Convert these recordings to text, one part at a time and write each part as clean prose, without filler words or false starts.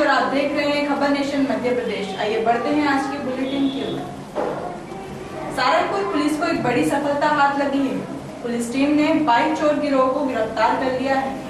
और आप देख रहे हैं खबर नेशन मध्य प्रदेश। आइए बढ़ते हैं आज के बुलेटिन की ओर। सहारनपुर पुलिस को एक बड़ी सफलता हाथ लगी है। पुलिस टीम ने बाइक चोर गिरोह को गिरफ्तार कर लिया है।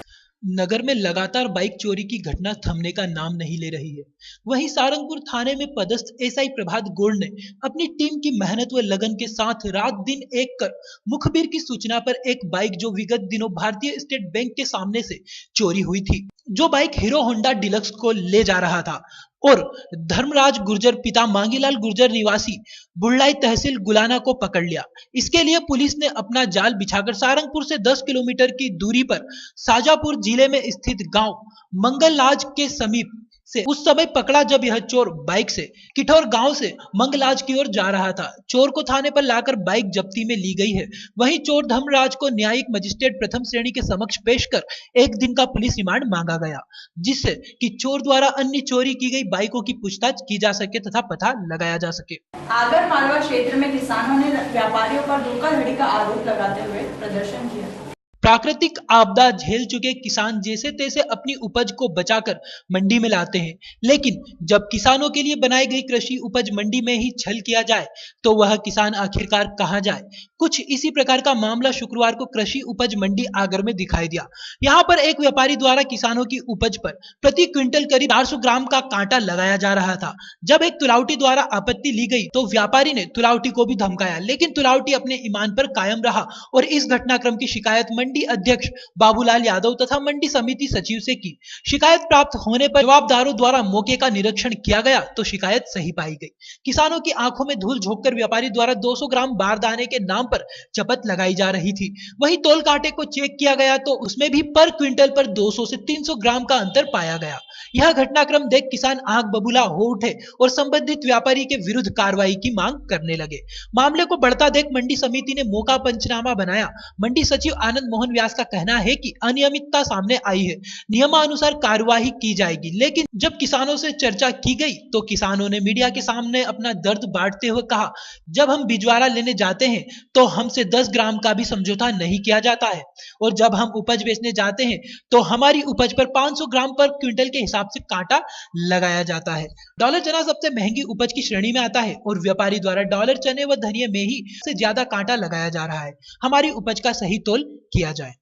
नगर में लगातार बाइक चोरी की घटना थमने का नाम नहीं ले रही है। वहीं सारंगपुर थाने में पदस्थ एसआई प्रभात गोल्ड ने अपनी टीम की मेहनत व लगन के साथ रात दिन एक कर मुखबिर की सूचना पर एक बाइक जो विगत दिनों भारतीय स्टेट बैंक के सामने से चोरी हुई थी, जो बाइक हीरो होंडा डिलक्स को ले जा रहा था और धर्मराज गुर्जर पिता मांगीलाल गुर्जर निवासी बुल्लाई तहसील गुलाना को पकड़ लिया। इसके लिए पुलिस ने अपना जाल बिछाकर सारंगपुर से 10 किलोमीटर की दूरी पर शाजापुर जिले में स्थित गांव मंगलराज के समीप से उस समय पकड़ा जब यह चोर बाइक से किठौर गांव से मंगलाज की ओर जा रहा था। चोर को थाने पर लाकर बाइक जब्ती में ली गई है। वहीं चोर धर्मराज को न्यायिक मजिस्ट्रेट प्रथम श्रेणी के समक्ष पेश कर 1 दिन का पुलिस रिमांड मांगा गया, जिससे कि चोर द्वारा अन्य चोरी की गई बाइकों की पूछताछ की जा सके तथा पता लगाया जा सके। आगर मालवा क्षेत्र में किसानों ने व्यापारियों पर धोखाधड़ी का आरोप लगाते हुए प्रदर्शन किया। प्राकृतिक आपदा झेल चुके किसान जैसे तैसे अपनी उपज को बचाकर मंडी में लाते हैं, लेकिन जब किसानों के लिए बनाई गई कृषि उपज मंडी में ही छल किया जाए तो वह किसान आखिरकार कहां जाए। कुछ इसी प्रकार का मामला शुक्रवार को कृषि उपज मंडी आगर में दिखाई दिया। यहां पर एक व्यापारी द्वारा किसानों की उपज पर प्रति क्विंटल करीब 400 ग्राम का कांटा लगाया जा रहा था। जब एक तुलावटी द्वारा आपत्ति ली गई तो व्यापारी ने तुलावटी को भी धमकाया, लेकिन तुलावटी अपने ईमान पर कायम रहा और इस घटनाक्रम की शिकायत मंडी अध्यक्ष बाबूलाल यादव तथा मंडी समिति सचिव से की। शिकायत प्राप्त होने पर जवाबदारों द्वारा मौके का निरीक्षण किया गया तो शिकायत सही पाई गई। किसानों की आंखों में धूल झोंककर व्यापारी द्वारा 200 ग्राम बारदाने के नाम पर चपत लगाई जा रही थी। वहीं तौल कांटे को चेक किया गया तो उसमें भी पर क्विंटल पर 200 से 300 ग्राम का अंतर पाया गया। यह घटनाक्रम देख किसान आंख बबूला हो उठे और संबंधित व्यापारी के विरुद्ध कार्रवाई की मांग करने लगे। मामले को बढ़ता देख मंडी समिति ने मौका पंचनामा बनाया। मंडी सचिव आनंद मोहन व्यास का कहना है कि अनियमितता सामने आई है, नियमानुसार कार्यवाही की जाएगी। लेकिन जब किसानों से चर्चा की गई तो किसानों ने मीडिया के सामने अपना दर्द बांटते हुए कहा, जब हम बिजवाड़ा लेने जाते हैं तो हमसे 10 ग्राम का भी समझौता नहीं किया जाता है और जब हम उपज बेचने जाते हैं तो हमारी उपज पर 500 ग्राम पर क्विंटल के हिसाब से कांटा लगाया जाता है। डॉलर चना सबसे महंगी उपज की श्रेणी में आता है और व्यापारी द्वारा डॉलर चने व धनिये में ही से ज्यादा कांटा लगाया जा रहा है। हमारी उपज का सही तोल किया जाए।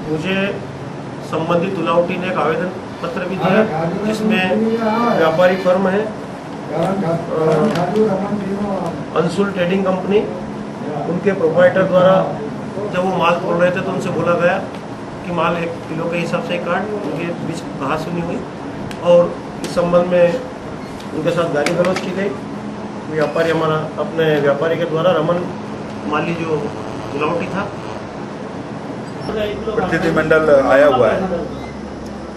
मुझे संबंधित तुलावटी ने एक आवेदन पत्र भी दिया, जिसमें व्यापारी फर्म है अंशुल ट्रेडिंग कंपनी, उनके प्रोप्राइटर द्वारा जब वो माल खोल रहे थे तो उनसे बोला गया कि माल 1 किलो के हिसाब से काट, उनके बीच बहस हुई और इस संबंध में उनके साथ गाली गलौज की गई। व्यापारी हमारा अपने व्यापारी के द्वारा रमन माली जो तुलावटी था प्रतिनिधिमंडल आया हुआ है।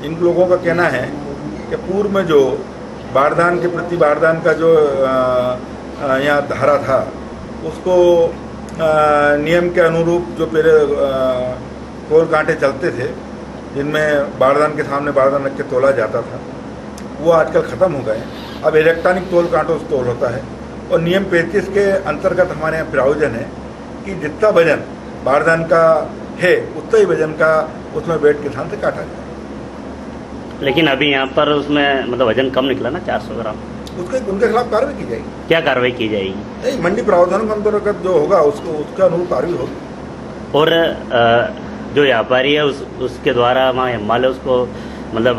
इन लोगों का कहना है कि पूर्व में जो बारदान के प्रति बारदान का जो यहाँ धारा था उसको नियम के अनुरूप जो पहले तोल कांटे चलते थे जिनमें बारदान के सामने बारदान रख के तोला जाता था, वो आजकल ख़त्म हो गए। अब इलेक्ट्रॉनिक तोल कांटों से तोल होता है और नियम 35 के अंतर्गत हमारे यहाँ प्रावधान है कि जितना वजन बारदान का है उतना ही वजन का उसमें वेट के स्थान से काटा जाए। लेकिन अभी यहाँ पर उसमें मतलब वजन कम निकला ना 400 ग्राम, उनके खिलाफ कार्रवाई की जाएगी। क्या कार्रवाई की जाएगी? नहीं, मंडी प्रावधानों के अंतर्गत जो होगा उसको उसके अनुरूप कार्रवाई होगी। और जो व्यापारी है उसके द्वारा मान लो उसको मतलब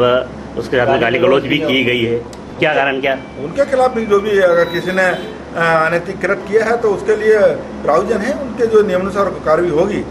उसके साथ में गाली गलौज भी की गई है, क्या कारण? क्या उनके खिलाफ भी जो भी अगर किसी ने अनैतिक कृत्य किया है तो उसके लिए प्रावधान है, उनके जो नियमानुसार कार्रवाई होगी।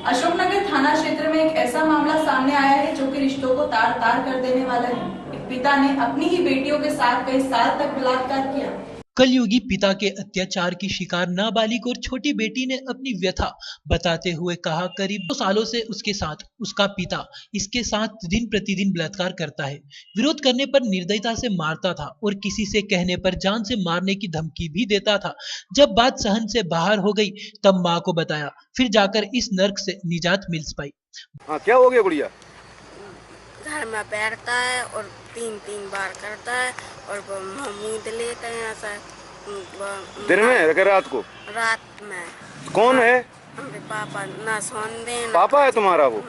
अशोकनगर थाना क्षेत्र में एक ऐसा मामला सामने आया है जो कि रिश्तों को तार तार कर देने वाला है। एक पिता ने अपनी ही बेटियों के साथ कई साल तक बलात्कार किया। कलयुगी पिता के अत्याचार की शिकार नाबालिग और छोटी बेटी ने अपनी व्यथा बताते हुए कहा, करीब 2 सालों से उसके साथ उसका पिता इसके साथ दिन प्रतिदिन बलात्कार करता है। विरोध करने पर निर्दयता से मारता था और किसी से कहने पर जान से मारने की धमकी भी देता था। जब बात सहन से बाहर हो गई तब माँ को बताया, फिर जाकर इस नर्क से निजात मिल पाई। हाँ, क्या हो गया गुड़िया? घर में बैठता है और 3 बार करता है और मुँह लेते हैं ऐसा। दिन में या रात को? रात में। कौन है? पापा ना सोन देन। पापा है तुम्हारा वो?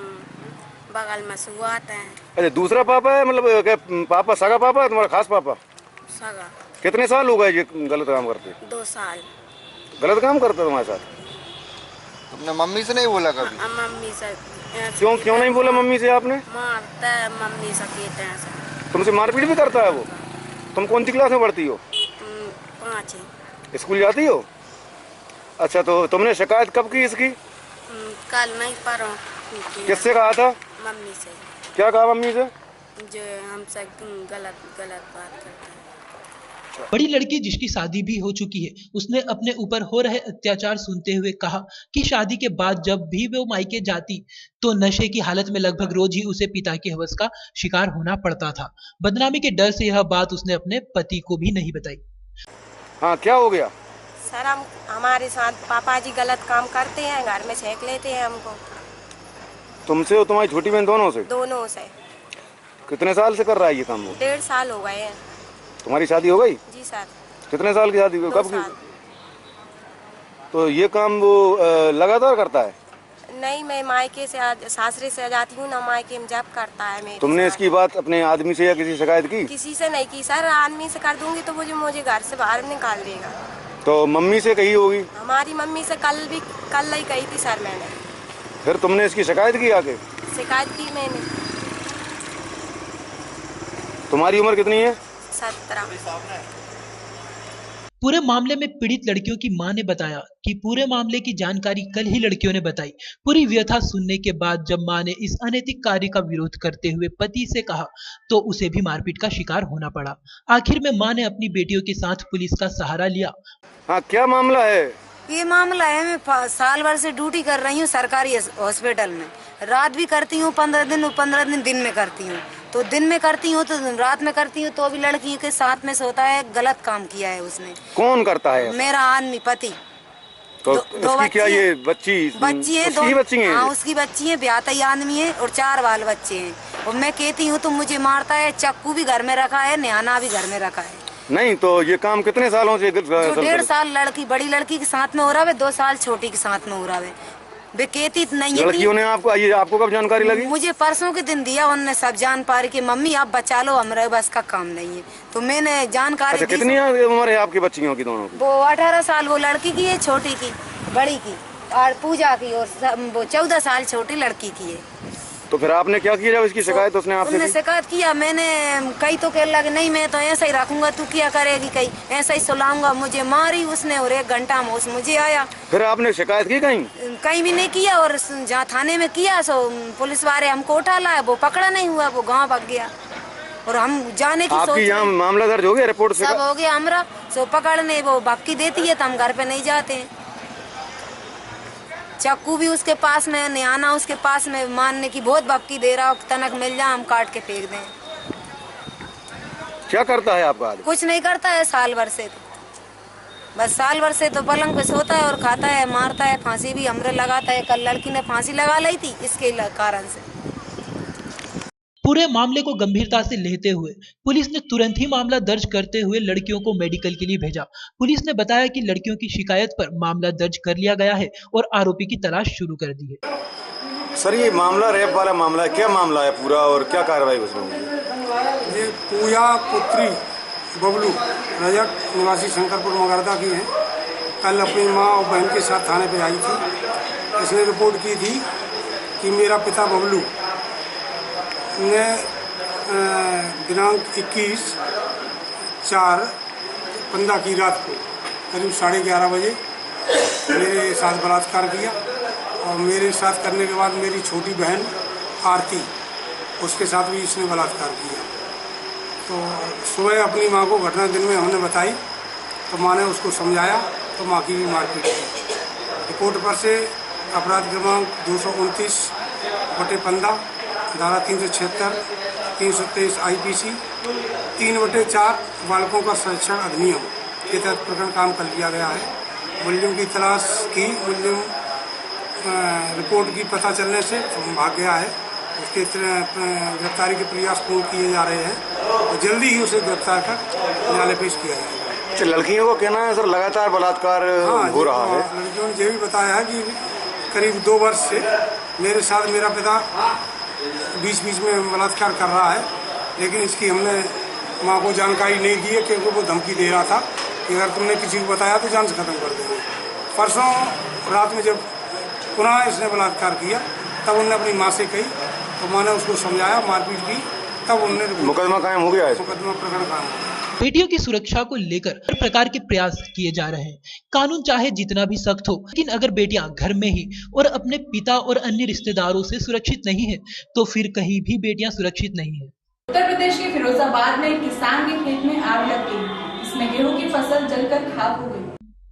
बगल में सुआते हैं। अच्छा, दूसरा पापा है, मतलब क्या पापा सगा पापा है तुम्हारा, खास पापा? सगा। कितने साल हो गए ये गलत काम करते? 2 साल। गलत काम करते तुम्हारे साथ? तुमने मम्मी से नहीं बोला कभी? मम्मी से क्यों नहीं बोला मम्मी से आपने? मारता है मम्मी से, कहते हैं। तुमसे मारपीट भी करता है वो? तुम कौन सी क्लास में पढ़ती हो? 5। स्कूल जाती हो? अच्छा, तो तुमने शिकायत कब की इसकी? कल नहीं पर किससे कहा था? मम्मी से। क्या कहा मम्मी से? जो हमसे गलत बात करते हैं। बड़ी लड़की जिसकी शादी भी हो चुकी है, उसने अपने ऊपर हो रहे अत्याचार सुनते हुए कहा कि शादी के बाद जब भी वो मायके जाती तो नशे की हालत में लगभग रोज ही उसे पिता के हवस का शिकार होना पड़ता था। बदनामी के डर से यह बात उसने अपने पति को भी नहीं बताई। हाँ, क्या हो गया? सर, हमारे साथ पापा जी गलत काम करते हैं, घर में छेक लेते हैं हमको। तुमसे और तुम्हारी छोटी बहन दोनों से? दोनों से। कितने साल से कर रहा है ये काम वो? 1.5 साल हो गए हैं। तुम्हारी शादी हो गई? जी सर। कितने साल की शादी हुई? 2 कब साल। की? तो ये काम वो लगातार करता है? नहीं, मैं मायके से सासरे से जाती हूँ ना, मायके में जब करता है मेरे। तुमने इसकी बात अपने आदमी से या किसी शिकायत की? किसी से नहीं की सर, आदमी से कर दूंगी तो मुझे घर से बाहर निकाल देगा। तो मम्मी से कही होगी? हमारी मम्मी से कल ही कही थी सर मैंने। फिर तुमने इसकी शिकायत की आके? शिकायत की मैंने। तुम्हारी उम्र कितनी है? 17। पूरे मामले में पीड़ित लड़कियों की मां ने बताया कि पूरे मामले की जानकारी कल ही लड़कियों ने बताई। पूरी व्यथा सुनने के बाद जब मां ने इस अनैतिक कार्य का विरोध करते हुए पति से कहा तो उसे भी मारपीट का शिकार होना पड़ा। आखिर में मां ने अपनी बेटियों के साथ पुलिस का सहारा लिया। हाँ, क्या मामला है? ये मामला है, मैं साल भर से ड्यूटी कर रही हूँ सरकारी हॉस्पिटल में। रात भी करती हूँ 15 दिन, 15 दिन दिन में करती हूँ। तो दिन में करती हूँ तो रात में करती हूँ, तो भी लड़की के साथ में सोता है। गलत काम किया है उसने। कौन करता है? मेरा आदमी, पति। तो इसकी क्या ये बच्ची है? उसकी बच्ची है? हाँ, उसकी बच्ची है, ब्याहता ही आदमी है और 4 बाल बच्चे हैं। और मैं कहती हूँ तो मुझे मारता है। चाकू भी घर में रखा है, निहाना भी घर में रखा है। नहीं, तो ये काम कितने सालों से? 1.5 साल लड़की, बड़ी लड़की के साथ में हो रहा है, 2 साल छोटी के साथ में हो रहा है। वे कहती नहीं है। लड़कियों ने आपको कब जानकारी लगी? मुझे परसों के दिन दिया उनने, सब जान पा रही कि मम्मी आप बचा लो, हमारे बस का काम नहीं है। तो मैंने जानकारी दी। कितनी उम्र है आपकी बच्चियों की दोनों की? वो 18 साल वो लड़की की है, छोटी की, बड़ी की, और पूजा की, और वो 14 साल छोटी लड़की की है। तो फिर आपने क्या किया जब इसकी शिकायत उसने आपसे की? शिकायत किया मैंने। कई तो कह लगा नहीं मैं तो ऐसा ही रखूंगा, तू क्या करेगी, कहीं ऐसा ही सुलाऊंगा। मुझे मारी उसने और 1 घंटा में मुझे आया। फिर आपने शिकायत की कहीं? कहीं भी नहीं किया। और जहाँ थाने में किया सो पुलिस वाले हमको उठा लाया, वो पकड़ा नहीं हुआ, वो गाँव भाग गया। और हम जाने की आपकी यहाँ मामला दर्ज हो गया, रिपोर्ट सब हो गया हमारा। सो पकड़ने वो भक्की देती है तो हम घर पे नहीं जाते हैं। चाकू भी उसके पास में, निहाना उसके पास में, मानने की बहुत भक्की दे रहा हो, तनक मिल जाए हम काट के फेंक दें। क्या करता है आपका आदमी? कुछ नहीं करता है साल भर से। बस साल भर से तो पलंग पे सोता है और खाता है, मारता है। फांसी भी हमरे लगाता है। कल लड़की ने फांसी लगा ली थी इसके कारण से। पूरे मामले को गंभीरता से लेते हुए पुलिस ने तुरंत ही मामला दर्ज करते हुए लड़कियों को मेडिकल के लिए भेजा। पुलिस ने बताया कि लड़कियों की शिकायत पर मामला दर्ज कर लिया गया है और आरोपी की तलाश शुरू कर दी है। सर, ये मामला रेप वाला मामला है, क्या मामला है पूरा और क्या कार्रवाई उसमें हुई? ये पूजा पुत्री बबलू रजक निवासी शंकरपुर मगरदा की है। कल अपनी माँ और बहन के साथ थाने पे आई थी। इसने रिपोर्ट की थी कि मेरा पिता बबलू ने दिनांक 21/4/15 की रात को करीब 11:30 बजे मेरे साथ बलात्कार किया। और मेरे साथ करने के बाद मेरी छोटी बहन आरती, उसके साथ भी इसने बलात्कार किया। तो सुबह अपनी माँ को घटना दिन में हमने बताई तो माँ ने उसको समझाया तो माँ की भी मारपीट की। रिपोर्ट पर से अपराध क्रमांक 229/15, धारा 376, 323 IPC, 3/4 बालकों का संरक्षण अधिनियम के तहत प्रकरण काम कर लिया गया है। मुलजिम की तलाश की। मुलजिम रिपोर्ट की पता चलने से भाग गया है। उसके गिरफ्तारी के प्रयास पूर्ण किए जा रहे हैं और जल्दी ही उसे गिरफ्तार कर न्यायालय पेश किया जाएगा। लड़कियों को कहना है सर लगातार बलात्कार हो रहा है। लड़कियों ने ये भी बताया है कि करीब 2 वर्ष से मेरे साथ मेरा पिता बीच बीच में बलात्कार कर रहा है, लेकिन इसकी हमने माँ को जानकारी नहीं दी है, क्योंकि वो धमकी दे रहा था कि अगर तुमने किसी को बताया तो जान से खत्म कर देंगे। परसों रात में जब पुनः इसने बलात्कार किया तब उन्होंने अपनी माँ से कही, तो माँ ने उसको समझाया, मारपीट की, तब उन्होंने मुकदमा कायम हो गया है। मुकदमा प्रकरण कायम हो गया। बेटियों की सुरक्षा को लेकर हर प्रकार के प्रयास किए जा रहे हैं। कानून चाहे जितना भी सख्त हो, लेकिन अगर बेटियां घर में ही और अपने पिता और अन्य रिश्तेदारों से सुरक्षित नहीं है तो फिर कहीं भी बेटियां सुरक्षित नहीं है। उत्तर प्रदेश के फिरोजाबाद में एक किसान के खेत में आग लग गई। इसमें गेहूं की फसल जलकर खाक हो गई।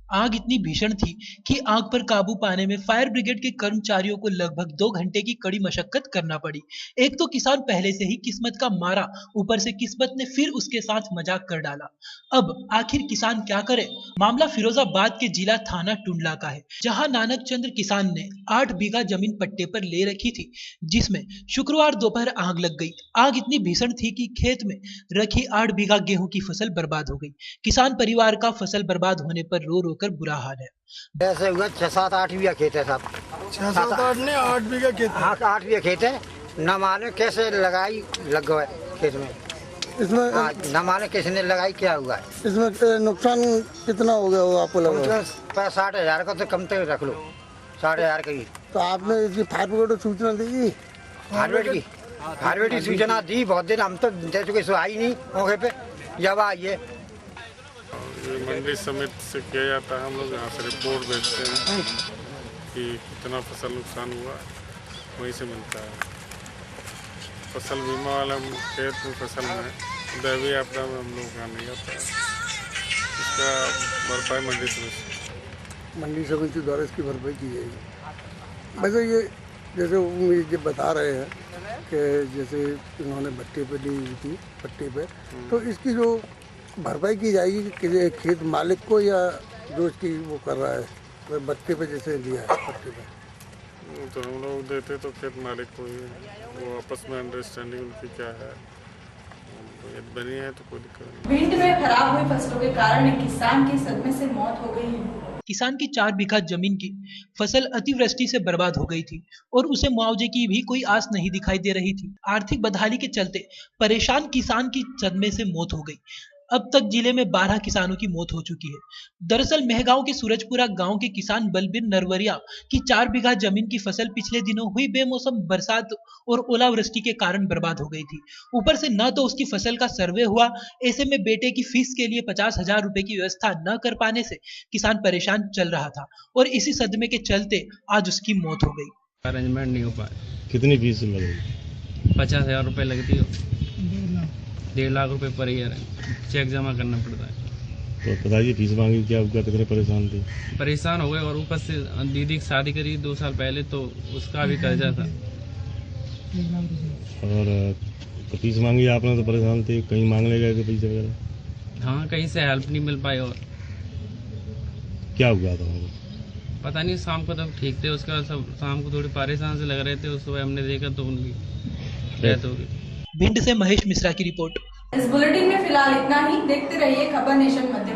आग इतनी भीषण थी कि आग पर काबू पाने में फायर ब्रिगेड के कर्मचारियों को लगभग 2 घंटे की कड़ी मशक्कत करना पड़ी। एक तो किसान पहले से ही किस्मत का मारा, ऊपर से किस्मत ने फिर उसके साथ मजाक कर डाला। अब आखिर किसान क्या करे? मामला फिरोजाबाद के जिला थाना टुंडला का है, जहां नानक चंद्र किसान ने 8 बीघा जमीन पट्टे पर ले रखी थी, जिसमें शुक्रवार दोपहर आग लग गई। आग इतनी भीषण थी कि खेत में रखी 8 बीघा गेहूं की फसल बर्बाद हो गई। किसान परिवार का फसल बर्बाद होने पर रो रो कर बुरा हाल है। ऐसे हुआ 6-7-8 बीघा खेत है साहब। 6-7-8 ने 8 बीघा खेत। हाँ 8 बीघा खेत है। न माने कैसे लगाई लग गए खेत में। इसमें न माने किसने लगाई क्या हुआ है। इसमें नुकसान कितना हो गया होगा आपको लगा? 60,000 का तो कम तक रख लो, 60,000 का ही। तो आपने इसकी फायर ब्रिगेड को सूचना दी? फायर ब्रिगेड की सूचना दी बहुत दिन, हम तो दे चुके, सो आई नहीं मौके पे। जब आइए मंडी समिति से किया जाता है, हम लोग यहाँ से रिपोर्ट भेजते हैं कि कितना फसल नुकसान हुआ, वहीं से मिलता है। फसल बीमा वाला खेत में फसल में दैवीय आपदा में हम लोग यहाँ नहीं आता है, इसका भरपाई मंडी समिति द्वारा इसकी भरपाई की जाएगी। वैसे ये जैसे ये बता रहे हैं कि जैसे इन्होंने भट्टे पे ली हुई थी पट्टे पे, तो इसकी जो भरपाई की जाएगी कि खेत मालिक को या जो इसकी वो कर रहा है भट्टे पे जैसे दिया है पट्टे पे, तो हम लोग देते तो खेत मालिक को ही, वो आपस में अंडरस्टैंडिंग उनकी क्या है बनी है तो कोई दिक्कत नहीं। भिंड में खराब हुई फसलों के कारण एक किसान की सदमे से मौत हो गई है। किसान की 4 बीघा जमीन की फसल अतिवृष्टि से बर्बाद हो गई थी और उसे मुआवजे की भी कोई आस नहीं दिखाई दे रही थी। आर्थिक बदहाली के चलते परेशान किसान की सदमे से मौत हो गई। अब तक जिले में 12 किसानों की मौत हो चुकी है। दरअसल मेहगांव के सूरजपुरा गांव के किसान बलबीर नरवरिया की 4 बीघा जमीन की फसल पिछले दिनों हुई बेमौसम बरसात और ओलावृष्टि के कारण बर्बाद हो गई थी। ऊपर से न तो उसकी फसल का सर्वे हुआ, ऐसे में बेटे की फीस के लिए 50,000 रुपए की व्यवस्था न कर पाने से किसान परेशान चल रहा था और इसी सदमे के चलते आज उसकी मौत हो गई। अरेंजमेंट नहीं हो पाया। कितनी फीस लगेगी? 50,000 रुपये लगती है, 1.5 लाख रुपए पर ईयर चेक जमा करना पड़ता है। तो बताइए फीस मांगी क्या हुआ, कितने परेशान थे? परेशान हो गए और ऊपर से दीदी की शादी करी 2 साल पहले, तो उसका भी कर्जा था। और तो फीस मांगी आपने तो परेशान थे, कहीं मांगने गए थे पैसे वगैरह? हाँ कहीं से हेल्प नहीं मिल पाई। और क्या हुआ था? पता नहीं, शाम को तब ठीक थे, उसके बाद सब शाम को थोड़ी परेशान से लग रहे थे। उस सुबह हमने देखा तो उनकी डेथ हो गई। भिंड से महेश मिश्रा की रिपोर्ट। इस बुलेटिन में फिलहाल इतना ही। देखते रहिए खबर नेशन मध्य